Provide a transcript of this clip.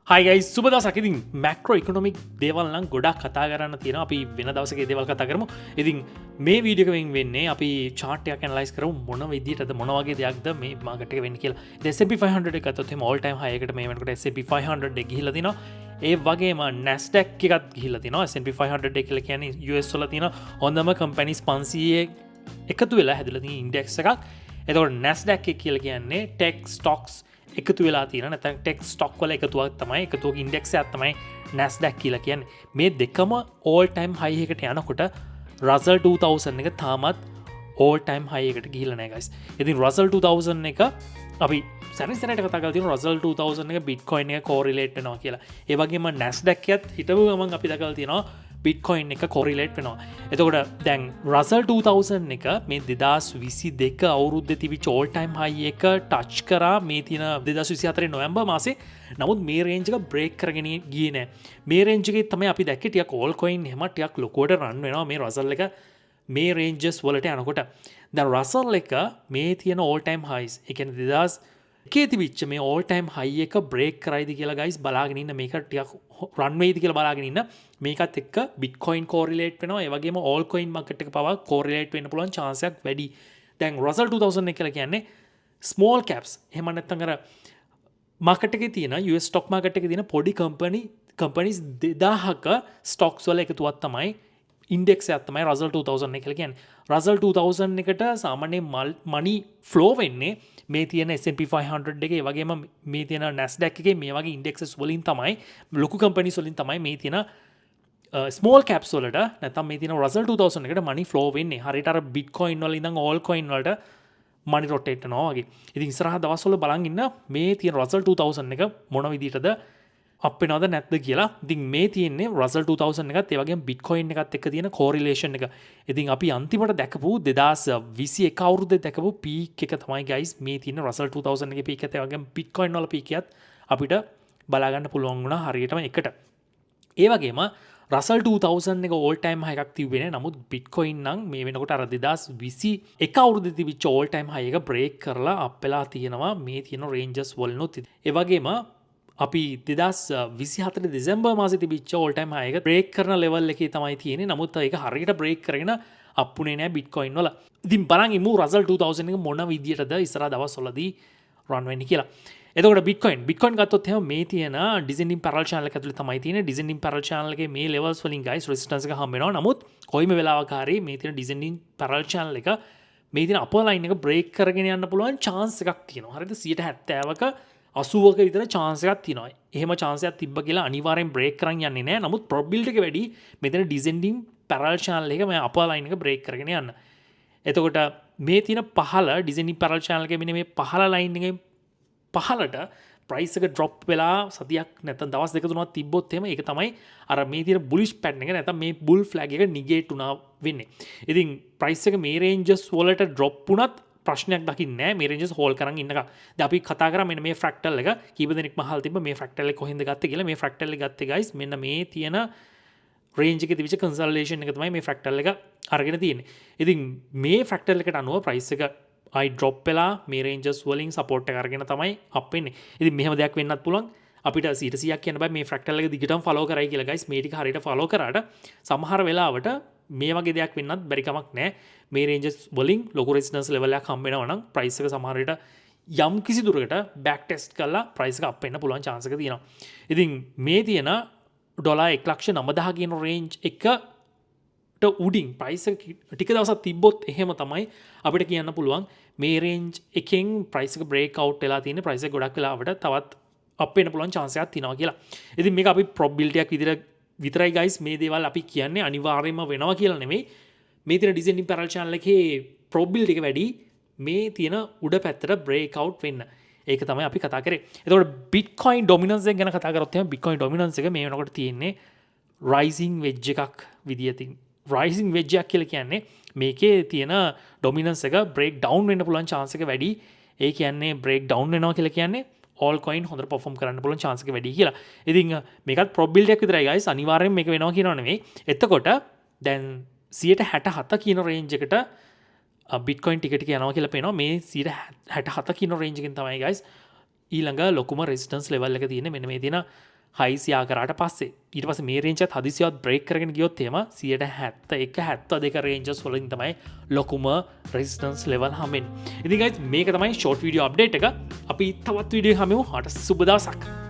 හයි guys සුබ දවසක්. ඉතින් මැක්‍රෝ ඉකොනොමික් දේවල් නම් ගොඩක් කතා කරන්න තියෙනවා. අපි වෙන දවසක ඒ දේවල් කතා කරමු. ඉතින් මේ වීඩියෝ එකෙන් වෙන්නේ අපි chart එකක් ඇනලයිස් කරමු මොන විදිහටද මොන වගේ දෙයක්ද මේ මාකට් එක වෙන්නේ කියලා. ඉතින් S&P 500 එක ගත්තොත් එහෙම all time high එකට මේ වෙනකොට S&P 500 එක ගිහිල්ලා තිනවා. ඒ වගේම Nasdaq එකත් ගිහිල්ලා තිනවා. S&P 500 එක කියලා කියන්නේ US වල තියෙන හොඳම companies 500 එකතු වෙලා හැදලා තියෙන ඉන්ඩෙක්ස් එකක්. එතකොට Nasdaq එක කියලා කියන්නේ tech stocks එකතු වෙලා තියෙන නැත්නම් ටෙක් ස්ටොක් වල එකතුවක් තමයි එකතුවක ඉන්ඩෙක්ස් එකක් තමයි Nasdaq කියලා කියන්නේ. මේ දෙකම all time high එකට යනකොට Russell 2000 එක තාමත් all time high එකට ගිහිල්ලා නැහැ guys. ඉතින් Russell 2000 එක අපි සැරිසරට කතා කරලා තියෙනවා Russell 2000 එක Bitcoin එක correlate වෙනවා කියලා. ඒ වගේම Nasdaq එකත් හිටපු ගමන් අපි දැකලා තියෙනවා Bitcoin එක correlate වෙනවා. එතකොට දැන් Russell 2000 එක මේ 2022 අවුරුද්දේ තිබිච්ච all time high එක touch කරා මේ තියෙන 2024 නොවැම්බර් මාසේ. නමුත් මේ range එක break කරගෙන ගියේ නෑ. මේ range එකේ තමයි අපි දැක්කේ ටිකක් all coin එහෙම ටිකක් ලොකුවට run වෙනවා මේ Russell එක මේ ranges වලට යනකොට. දැන් Russell එක මේ තියෙන all time highs ඒ කියන්නේ 2000 එකේ තිබිච්ච මේ all time high එක break කරයිද කියලා guys බලාගෙන ඉන්න. මේක ටිකක් run වෙයිද කියලා බලාගෙන ඉන්න. මේකත් එක්ක Bitcoin correlate වෙනවා. ඒ වගේම all coin market එක පවා correlate වෙන්න පුළුවන් chance එකක් වැඩි. දැන් Russell 2000 එක කියලා කියන්නේ small caps. එහෙම නැත්නම් අර market එකේ තියෙන US stock market එකේ තියෙන පොඩි companies 2000ක stocks වල එකතුවක් තමයි ඉන්ඩෙක්ස් එකක් තමයි Russell 2000 එක කියලා කියන්නේ. Russell 2000 එකට සාමාන්‍යයෙන් money flow වෙන්නේ මේ තියෙන S&P 500 එකේ ඒ වගේම මේ තියෙන Nasdaq එකේ මේ වගේ indexes වලින් තමයි ලොකු companies වලින් තමයි මේ තියෙන small caps වලට නැත්නම් මේ තියෙන Russell 2000 එකට money flow වෙන්නේ. හරියට අර Bitcoin වල ඉඳන් all coin වලට money rotate කරනවා වගේ. ඉතින් ඉස්සරහ දවස්වල බලන් ඉන්න මේ තියෙන Russell 2000 එක මොන විදිහටද අප් වෙනවද නැද්ද කියලා. ඉතින් මේ තියෙන්නේ Russell 2000 එකත් ඒ වගේම Bitcoin එකත් එක්ක තියෙන correlation එක. ඉතින් අපි අන්තිමට දැකපු 2021 අවුරුද්දේ දැකපු peak එක තමයි guys මේ තියෙන Russell 2000 එකේ peak එකත් ඒ වගේම Bitcoin වල peak එකත් අපිට බලා ගන්න පුළුවන් වුණා හරියටම එකට. ඒ වගේම Russell 2000 එක all time high එකක් තිබ්බේ නෑ. නමුත් Bitcoin නම් මේ වෙනකොට අර 2021 අවුරුද්දේ තිබිච්ච all time high එක break කරලා up වෙලා තියෙනවා මේ තියෙන ranges වලනොත්. ඒ වගේම අපි 2024 දෙසැම්බර් මාසේ තිබිච්ච all time high එක break කරන level එකේ තමයි තියෙන්නේ. නමුත් ඒක හරියට break කරගෙන up උනේ නෑ Bitcoin වල. ඉතින් බලන් ඉමු Russell 2000 එක මොන විදියටද ඉස්සරහ දවස්වලදී run වෙන්නේ කියලා. එතකොට Bitcoin ගත්තොත් එහෙනම් මේ තියෙන descending parallel channel එක ඇතුලේ තමයි තියෙන්නේ. descending parallel channel එකේ මේ levels වලින් guys resistance එක හම්බ වෙනවා. නමුත් කොයිම වෙලාවක හරි මේ තියෙන descending parallel channel එක මේ තියෙන upper line එක break කරගෙන යන්න පුළුවන් chance එකක් තියෙනවා. හරිද? 70%ක 80ක විතර chance එකක් තියෙනවා. එහෙම chance එකක් තිබ්බ කියලා අනිවාර්යෙන් break කරන් යන්නේ නැහැ. නමුත් probability එක වැඩි මෙතන descending parallel channel එක මේ upper line එක break කරගෙන යන්න. එතකොට මේ තියෙන පහළ descending parallel channel එකේ මෙන්න මේ පහළ line එකේ පහළට price එක drop වෙලා සතියක් නැත්නම් දවස් දෙක තුනක් තිබ්බොත් එහෙම ඒක තමයි අර මේ තියෙන bullish pattern එක නැත්නම් මේ bull flag එක negate වුණා වෙන්නේ. ඉතින් price එක මේ ranges වලට drop වුණත් ප්‍රශ්නයක් දකින්නේ නැහැ. මේ ranges hold කරන් ඉන්නක. දැන් අපි කතා කරා මෙන්න මේ fractal එක කීප දෙනෙක් මහල් තිබ්බ මේ fractal එක කොහෙන්ද ගත්තේ කියලා. මේ fractal එක ගත්තේ guys මෙන්න මේ තියෙන range එකේ තිබිච්ච consolidation එක තමයි මේ fractal එක අරගෙන තියෙන්නේ. ඉතින් මේ fractal එකට අනුව price එක I drop වෙලා මේ ranges වලින් support එක අරගෙන තමයි up වෙන්නේ. ඉතින් මෙහෙම දෙයක් වෙන්නත් පුළුවන්. අපිට 100ක් කියන්න බෑ මේ fractal එක දිගටම follow කරයි කියලා guys. මේ ටික හරියට follow කරාට සමහර වෙලාවට මේ වගේ දෙයක් වෙන්නත් බැරි කමක් නැහැ. මේ ranges වලින් ලොකු resistance level එකක් හම්බ වෙනවා නම් price එක සමහර විට යම් කිසි දුරකට back test කරලා price එක up වෙන්න පුළුවන් chance එක තියෙනවා. ඉතින් මේ තියෙන ඩොලර් 1,90,000 කියන range එක උඩින් price එක ටික දවසක් තිබ්බොත් එහෙම තමයි අපිට කියන්න පුළුවන් මේ range එකෙන් price එක break out වෙලා තියෙන price එක ගොඩක් වෙලාවට තවත් up වෙන්න පුළුවන් chance එකක් තියෙනවා කියලා. ඉතින් මේක අපි probability එකක් විතරයි guys මේ දේවල් අපි කියන්නේ අනිවාර්යයෙන්ම වෙනවා කියලා නෙමෙයි. මේ තියෙන descending parallel channel එකේ probability එක වැඩි මේ තියෙන උඩ පැත්තට break out වෙන්න. ඒක තමයි අපි කතා කරේ. එතකොට Bitcoin dominance එක ගැන කතා කරොත් එහෙනම් Bitcoin dominance එක මේ වෙනකොට තියෙන්නේ rising wedge එකක් විදියටින්. rising wedge එකක් කියලා කියන්නේ මේකේ තියෙන dominance එක break down වෙන්න පුළුවන් chance එක වැඩි. ඒ කියන්නේ break down වෙනවා කියලා කියන්නේ all coin හොඳට perform කරන්න පුළුවන් chance එක වැඩි කියලා. ඉතින් මේකත් probability එකක් විතරයි guys. අනිවාර්යෙන් මේක වෙනවා කියනවා නෙමෙයි. එතකොට දැන් 67 කියන range එකට Bitcoin ටික ටික යනවා කියලා පේනවා. මේ 67 කියන range එකෙන් තමයි guys ඊළඟ ලොකුම resistance level එක තියෙන්නේ. මෙන්න මේ තියෙන 600 පස්සේ ඊට පස්සේ මේ රේන්ජ් එකත් හදිසියවත් බ්‍රේක් කරගෙන ගියොත් එහෙම 71 72 රේන්ජස් වලින් තමයි ලොකුම රෙසිස්ටන්ස් ලෙවල් හම්බෙන්නේ. ඉතින් guys මේක තමයි ෂෝට් වීඩියෝ අප්ඩේට් එක. අපි තවත් වීඩියෝ හමු. හට සුබ දවසක්.